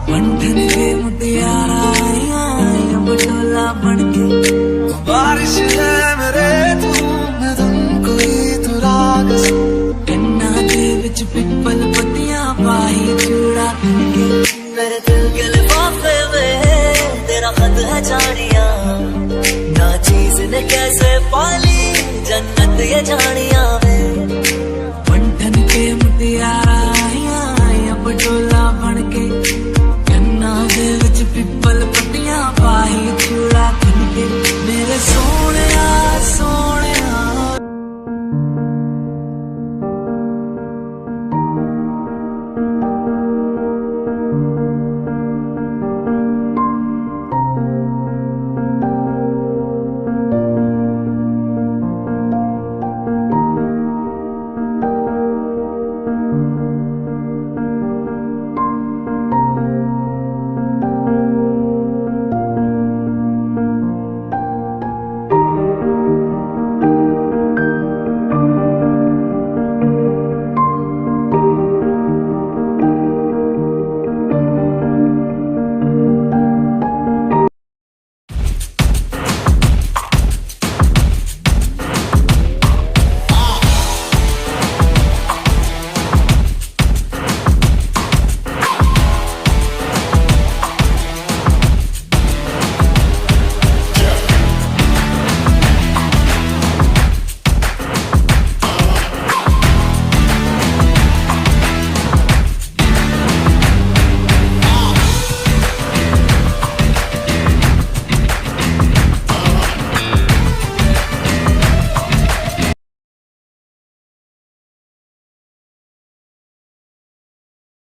बंधन के मुटियारा आया बटोला बनके बारिश है मेरे तू मैं तुमको ही तू राग कन्ना दे विच पिपल पत्तियां पाई चूड़ा के मेरे दिल के लिफाफे में तेरा खत है जानिया ना चीज ने कैसे पाली जन्नत ये जानिया बंधन के मुटियारा आया बटोला